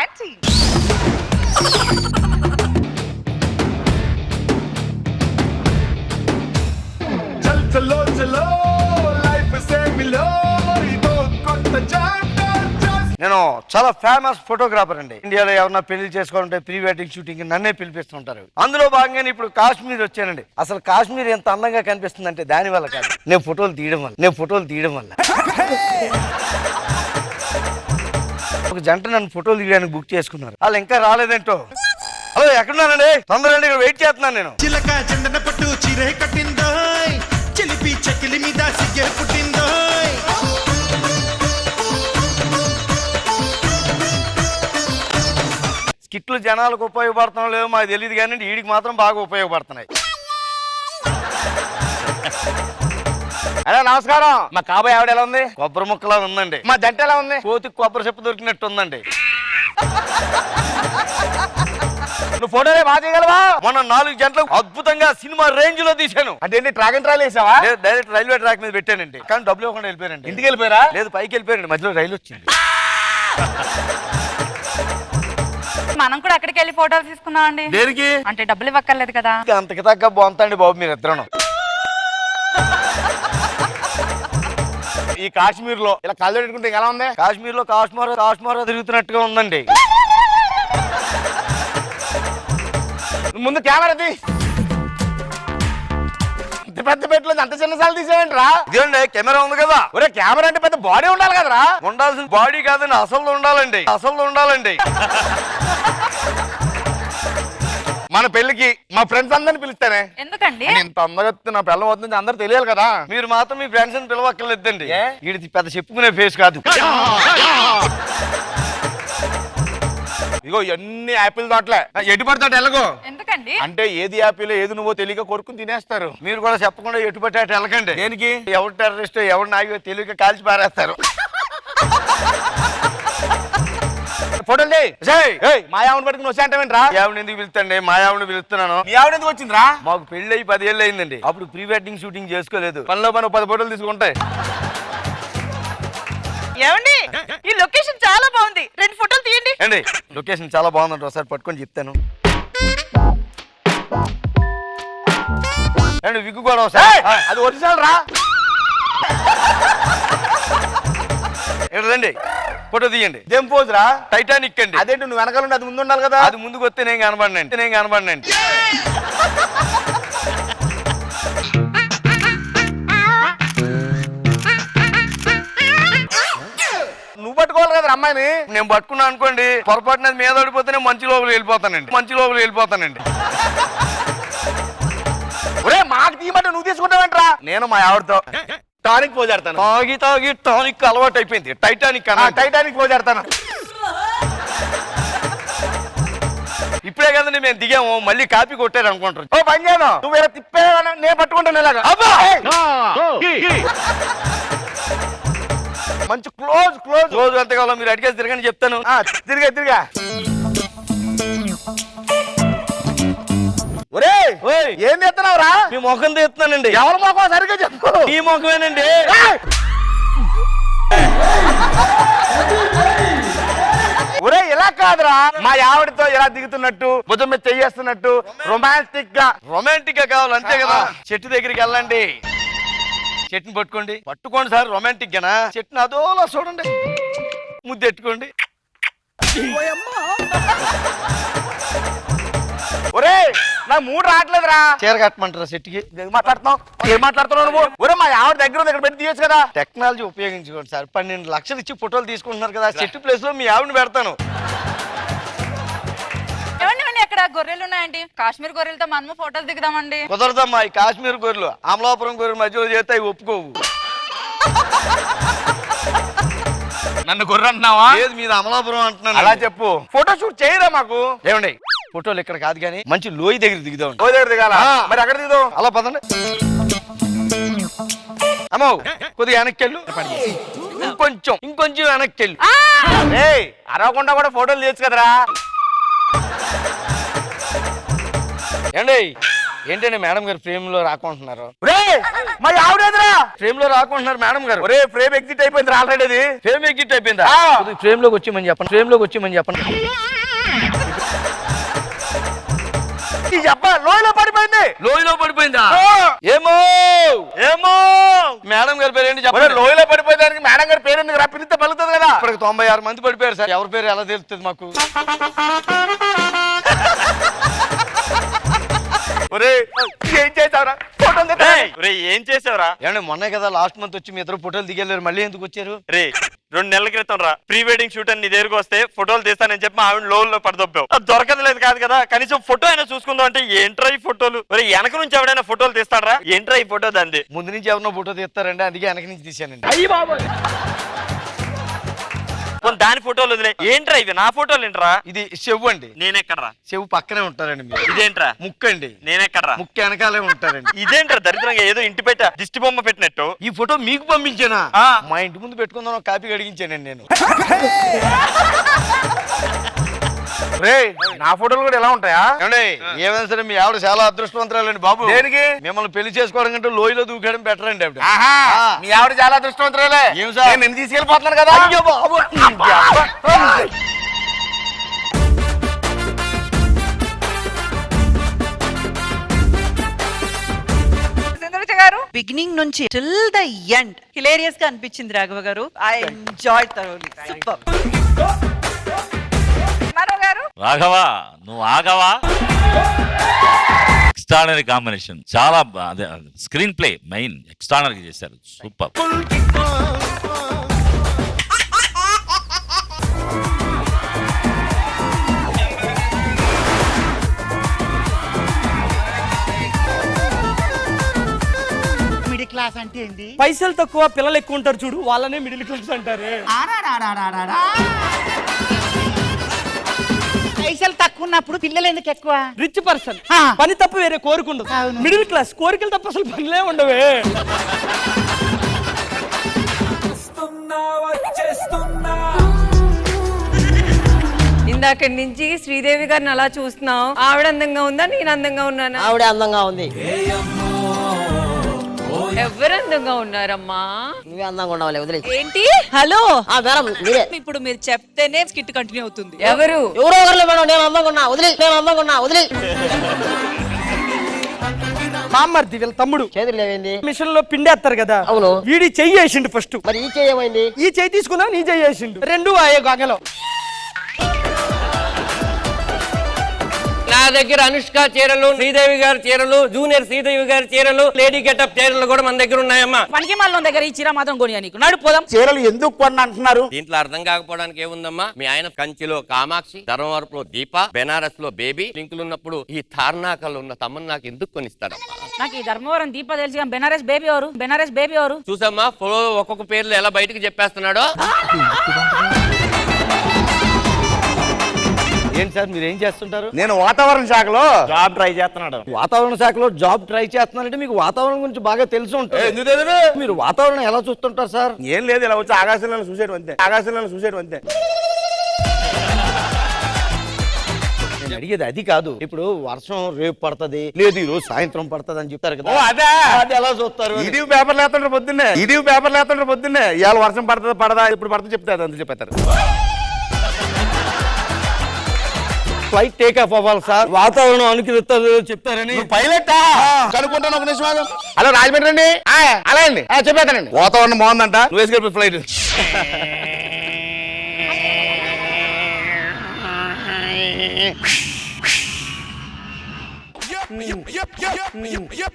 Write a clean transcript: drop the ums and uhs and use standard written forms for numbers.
Aunty. చల్ చలో చలో లైఫ్ సేమిలో ఇదో కొత్త చాప్టర్ జస్ట్. నేను చాలా ఫేమస్ ఫోటోగ్రాఫర్ అండి. ఇండియాలో ఎవరన్నా పెళ్లి చేసుకోవాలంటే ప్రీ వెడ్డింగ్ షూటింగ్ నన్నే పిలిపిస్తుంటారు. అందులో భాగంగా ఇప్పుడు కాశ్మీర్ వచ్చానండి. అసలు కాశ్మీర్ ఎంత అందంగా కనిపిస్తుందంటే దాని వల్ల కాదు, నేను ఫోటోలు తీయడం వల్ల. ఒక జంట నన్ను ఫోటోలు తీయడానికి బుక్ చేసుకున్నారు. వాళ్ళు ఇంకా రాలేదేంటో. హలో, ఎక్కడున్నానండి? తొందరగా ఇక్కడ వెయిట్ చేస్తున్నాను నేను. చిలక చందన పట్టు చీరే కట్టిందోయ్, చిలిపి చకిలి మీద సిగ్గే పుట్టిందోయ్. స్కిట్లు జనాలకు ఉపయోగపడతాం లేవు మాకు తెలియదు, కానీ వీడికి మాత్రం బాగా ఉపయోగపడుతున్నాయి. అరే నమస్కారం. మా కాబోయే ఆవిడ ఎలా ఉంది? కొబ్బరి ముక్కలా ఉందండి. మా జంట ఎలా ఉంది? కోతికి కొబ్బరి చెప్పు దొరికినట్టు ఉందండి. నువ్వు ఫోటోలే బాగా తీయగలవా? మొన్న 4 గంటలకు అద్భుతంగా సినిమా రేంజ్ లో తీశాను. అంటే ఏంటి, ట్రాగన్ ట్రాయల్ వేసావా? లేదు, డైరెక్ట్ రైల్వే ట్రాక్ మీద పెట్టానండి. కానీ డబ్బులు ఇవ్వకుండా వెళ్ళిపోయానండి. ఇంటికి వెళ్ళిపోయారా? లేదు, పైకి వెళ్ళిపోయానండి. మధ్యలో రైలు వచ్చింది. మనం కూడా అక్కడికి వెళ్ళి ఫోటోలు తీసుకుందాం అండి. దేనికి? అంటే డబ్బులు ఇవ్వక్కర్లేదు కదా. అంతకి తగ్గ బాగుందండి బాబు మీరు ఇద్దరు. ఈ కాశ్మీర్ లో ఇలా కళ్ళు పెట్టుకుంటే ఎలా ఉంది? కాశ్మీర్ లో కాశ్మీర్ తిరుగుతున్నట్టుగా ఉందండి. ముందు కెమెరా తీ. పెద్ద పెట్టులో అంత చిన్నసార్లు తీసేయండిరా. ఇదేండి కెమెరా ఉంది కదా. ఒరే కెమెరా అంటే పెద్ద బాడీ ఉండాలి కదరా. ఉండాల్సిన బాడీ కాదండి, అసలు ఉండాలండి. మన పెళ్లికి మా ఫ్రెండ్స్ అందరిని పిలుస్తానే. ఎందుకండి? ఇంత అందరూ నా పిల్ల వద్ద అందరు తెలియాలి కదా. మీరు మాత్రం మీ ఫ్రెండ్స్ అని పిలవక్కర్లేదండి. వీడిది పెద్ద చెప్పుకునే ఫేస్ కాదు. ఇగో ఎన్ని యాపిల్ తోటలే ఎటు పడతాడు ఎలాగో. ఎందుకండి? అంటే ఏది యాపిల్ ఏది నువ్వో తెలియక కొరుకుని తినేస్తారు. మీరు కూడా చెప్పకుండా ఎటు పట్టే అటు వెళ్ళకండి. దేనికి? ఎవరు టెర్రరిస్ట్ ఎవరు నాయో తెలియక కాల్చి పారేస్తారు. ఫోటోలు మా ఆవిడ పట్టుకుని వచ్చా అంటావేంట్రా? ఆవిడ ఎందుకు పిలుస్తండి? మా ఆవిడ పిలుస్తున్నాను. మీ ఆవిడ ఎందుకు వచ్చిందిరా? మాకు పెళ్లి అయ్యి 10 ఏళ్ళు అయిందండి. అప్పుడు ప్రీ వెడ్డింగ్ షూటింగ్ చేసుకోలేదు. పనిలో 10 ఫోటోలు తీసుకుంటాయి. ఏమండి, ఈ లొకేషన్ చాలా బాగుంది, 2 ఫోటోలు తీయండి. అండి లొకేషన్ చాలా బాగుందండి, ఒకసారి పట్టుకొని చెప్తాను. అండి విగ్గు కూడా ఒకసారి. అది ఒరిజినల్ రా. రండి ఫోటో తీయండి. దేం పోజ్ రా? టైటానిక్ అండి. అదేంటి నువ్వు వెనకాల ఉండి అది ముందు ఉండాలి కదా. అది ముందుకు వస్తే నేను కనబడినండి. నువ్వు పట్టుకోవాలి కదా అమ్మాయిని. నేను పట్టుకున్నా అనుకోండి, పొరపాటున మీద పడిపోతేనే మంచి లోపలికి వెళ్ళిపోతానండి. ఒరే మాకు తీయమంటే నువ్వు తీసుకుంటావంటరా? నేను మా ఆవిడతో టానిక్ పోజాడతాను. తాగి టానిక్ అలవాటు అయిపోయింది. టైటానిక్ పోజాడతాను. ఇప్పుడే కదండి మేము దిగాము, మళ్ళీ కాపీ కొట్టారు అనుకుంటారు. ఓ పని చేయను, నువ్వు వేరే తిప్పే నేను పట్టుకుంటాను ఇలాగా. మంచి క్లోజ్ ఎంత కావాలో మీరు అడిగేసి తిరగని చెప్తాను. తిరిగా ఒరే ఏం తెస్తున్నావురా? మీ ముఖం తీస్తున్నానండి. ఎవరి ముఖం సరిగ్గా చెప్పు. ఈ ముఖమేనండి. ఒరే ఇలా కాదురా, మా ఆవిడతో ఇలా దిగుతున్నట్టు భుజం మీద చెయ్యేస్తున్నట్టు రొమాంటిక్ గా కావాలి అంతే కదా. చెట్టు దగ్గరికి వెళ్ళండి, చెట్టుని పట్టుకోండి సార్. రొమాంటిక్ గానా? చెట్టుని అదోలా చూడండి, ముద్దెట్టుకోండి. ఒరే నా మూడు రావట్లేదురా. చీర కట్టమంటారా చెట్టుకి? ఏం మాట్లాడుతున్నావు నువ్వు? ఒరే మా ఆవిడ దగ్గర ఉంది, ఇక్కడ పెట్టి తీయొచ్చు కదా. టెక్నాలజీ ఉపయోగించుకోండి సార్. 12 లక్షలు ఇచ్చి ఫోటోలు తీసుకుంటున్నారు కదా, చెట్టు ప్లేస్ లో మీ ఆవిడని పెడతాను. ఏమండి, అక్కడ గొర్రెలు ఉన్నాయండి, కాశ్మీర్ గొర్రెలతో మనము ఫోటోలు దిగుదామండి. కుదరదమ్మా, ఈ కాశ్మీర్ గొర్రెలు అమలాపురం గొర్రెలు మధ్యలో చేస్తే అవి ఒప్పుకోవు. నన్ను గొర్రె అంటున్నావా? లేదు, మీద అమలాపురం అంటున్నాను. అలా చెప్పు. ఫోటో షూట్ చేయరా మాకు? ఏమండి ఫోటోలు ఇక్కడ కాదు కానీ మంచి లోయ దగ్గర దిగుదాం. లోయ దగ్గర దిగాల? మరి అక్కడ దిగుదాం. అలా పదండి. అమ్మో కొద్దిగా వెనక్కెళ్ళు, ఇంకొంచెం వెనక్కెళ్ళు. అరవకుండా కూడా ఫోటోలు తీయచ్చు కదరా. ఏండి ఏంటంటే మేడం గారు ఫ్రేమ్ లో రాకుంటున్నారు? రే మా ఆవిడేదిరా ఫ్రేమ్ లో రాకుంటున్నారు మేడం గారు. ఒరే ఫ్రేమ్ ఎగ్జిట్ అయిపోయింది ఆల్రెడీ అది. ఫ్రేమ్ ఎగ్జిట్ అయిపోయిందా? ఆ. ఫ్రేమ్ లోకి వచ్చి చెప్పండి. ఫ్రేమ్ లోకి వచ్చి చెప్పండి. ఈ అబ్బా లోయలో పడిపోయింది. లోయలో పడిపోయిందా? ఆ. ఏమో ఏమో మేడం గారి పేరు ఏంటి ఒరే చెప్పండి. లోయలో పడిపోయేదానికి మేడం గారి పేరు ఎందుకు రా పిలిస్తే పలుకుతుంది కదా. ఇప్పటికి 96 మంది పడిపోయారు సార్. ఎవరి పేరు ఎలా తెలుస్తుంది మాకు? ఒరే ఏం చేసావురా? ఫోటోలు ఏం చేసావురా? ఏమంటే మొన్నే కదా లాస్ట్ మంత్ వచ్చి మీ ఇద్దరు ఫోటోలు దిగలేరు, మళ్ళీ ఎందుకు వచ్చారు? రే 2 నెలల క్రితం రా ప్రీ వెడ్డింగ్ షూట్ అని నీ దగ్గరకు వస్తే ఫోటోలు తీస్తానని చెప్పి ఆవిడ లోన్లో పడదొబ్బావు. అది దొరకలేదు కాదు కదా, కనీసం ఫోటో అయినా చూసుకుందాం అంటే ఏంట్రా ఈ ఫోటోలు? ఒరే వెనక నుంచి ఎవడైనా ఫోటోలు తీస్తాడరా? ఏంట్రా ఈ ఫోటో దాంది? ముందు నుంచి ఎవరినో ఫోటో తీస్తారండి, అందుకే వెనక నుంచి తీశానండి. దాని ఫోటోలు వదిలే. ఏంట్రా ఇవి? నా ఫోటోలు ఏంట్రా? ఇది చెవు అండి. నేనెక్కడ్రా? చెవు పక్కనే ఉంటారండి మీరు. ఇదేంట్రా? ముక్కు అండి. నేనెక్కడ్రా? ముక్కు వెనకాలే ఉంటారండి. ఇదేంట్రా దరిద్రంగా ఏదో ఇంటి పెట్ట దిష్టి బొమ్మ పెట్టినట్టు? ఈ ఫోటో మీకు పంపించానా? ఆ. మా ఇంటి ముందు పెట్టుకుందాం కాపీ అడిగించానండి నేను. రే నా ఫోటోలు కూడా ఎలా ఉంటాయా? ఏమండి ఏమైనా సరే మీ ఆవిడ చాలా అదృష్టవంతురాలండి బాబు. దేనికి? మిమ్మల్ని పెళ్లి చేసుకోవడం కంటే లోయలో దూకడం బెటర్ అండి ఆవిడ. ఆహా మీ ఆవిడ చాలా అదృష్టవంతురాలే. ఏం సార్? నేను నిన్ను తీసుకెళ్ళిపోతున్నాను కదా. అయ్యో బాబు. సింధుజ గారు బిగినింగ్ నుంచి టిల్ ద ఎండ్ హిలేరియస్ గా అనిపించింది రాఘవ గారు. I enjoy thoroughly. సూపర్. మనో గారు రాఘవా నువ్వు ఆగవా. ఎక్స్ట్రానరీ కాంబినేషన్ చాలా అదే స్క్రీన్ ప్లే మెయిన్ ఎక్స్ట్రానరీ చేశారు. సూపర్. మిడిల్ క్లాస్ అంటే ఏంటి? పైసలు తక్కువ పిల్లలు ఎక్కువ ఉంటారు చూడు, వాళ్ళనే మిడిల్ క్లాస్ అంటారు. పైసలు తక్కువ ఉన్నప్పుడు పిల్లలు ఎందుకు ఎక్కువ? రిచ్ పర్సన్ ఆ. పని తప్ప వేరే కోరుకుండదు. మిడిల్ క్లాస్ కోరికలు తప్ప అసలు పనిలే ఉండవే. ఇందాక నుంచి శ్రీదేవి గారిని అలా చూస్తున్నావు. ఆవిడ అందంగా ఉందా, నేను అందంగా ఉన్నానా? ఆవిడ అందంగా ఉంది. ఎవరు అందంగా ఉన్నారమ్మా? నువ్వే అందంగా ఉండవాలి. వదిలే. ఏంటి? హలో మేడం మీరే. ఇప్పుడు మీరు చెప్తేనే స్కిట్ కంటిన్యూ అవుతుంది. ఎవరు? ఎవరో ఒకరు మేడం. నేను అందంగా ఉన్నా. వదిలే. నేను అందంగా ఉన్నా. వదిలే. మామర్ది వీళ్ళ తమ్ముడు చేతులు లేవేంది మిషన్ లో పిండేస్తారు కదా. అవును. వీడి చెయ్యి వేసిండు ఫస్ట్. మరి ఈ చెయ్యి ఏమైంది? ఈ చెయ్యి తీసుకున్నా నీ చెయ్యి వేసిండు. రెండు ఆయే గంగలో. నా దగ్గర అనుష్క చీరలు, శ్రీదేవి గారి చీరలు, జూనియర్ శ్రీదేవి గారి చీరలు, లేడీ గెటప్ చీరలు కూడా మన దగ్గర ఉన్నాయమ్మా. పనికి మాల దగ్గర ఈ చీర మాత్రం కొనియా నీకు. నడు పోదాం. చీరలు ఎందుకు కొన్న అంటున్నారు? దీంట్లో అర్థం కాకపోవడానికి ఏముందమ్మా? మీ ఆయన కంచిలో కామాక్షి, ధర్మవరపులో దీప, బెనారస్ లో బేబీ లింకులు ఉన్నప్పుడు ఈ తార్నాకల్లో ఉన్న తమ్మని నాకు ఎందుకు కొనిస్తాడమ్మా? నాకు ఈ ధర్మవరం దీప తెలిసి కానీ బెనారస్ బేబీ ఎవరు? బెనారస్ బేబీ ఎవరు? చూసమ్మా ఫోటో ఒక్కొక్క పేర్లు ఎలా బయటకు చెప్పేస్తున్నాడో. ఏంటి సార్ మీరు ఏం చేస్తుంటారు? నేను వాతావరణ శాఖలో జాబ్ ట్రై చేస్తున్నాడు. వాతావరణ శాఖలో జాబ్ ట్రై చేస్తున్నారంటే మీకు వాతావరణం గురించి బాగా తెలిసి ఉంటుంది. ఎందుకు తెలియదు? మీరు వాతావరణం ఎలా చూస్తుంటారు సార్? ఏం లేదు ఇలా వచ్చి ఆకాశంలో చూసేయడం అంతే. ఆకాశంలో చూసేయడం అంతే. నేను అడిగేది అది కాదు. ఇప్పుడు వర్షం రేపు పడుతుంది, లేదు ఈ రోజు సాయంత్రం పడుతుంది అని చెప్తారు కదా. ఓ అదే. అది ఎలా చూస్తారు? ఇది పేపర్ లేస్తుంటారు పొద్దున్నే ఇవాళ వర్షం పడుతుంది పడదా ఇప్పుడు పడుతుంది చెప్తారు అంత చెప్పేస్తారు. ఫ్లైట్ టేక్ ఆఫ్ అవ్వాలి సార్, వాతావరణం అనుకరిస్తుంది చెప్తారని. పైలట్ కనుక్కుంటాను ఒక నిమిషం. హలో రాజమండ్రి అండి. అలా అండి చెప్పేస్తానండి. వాతావరణం బాగుందంట, నువ్వు వేసుకెళ్ళి ఫ్లైట్. Yep.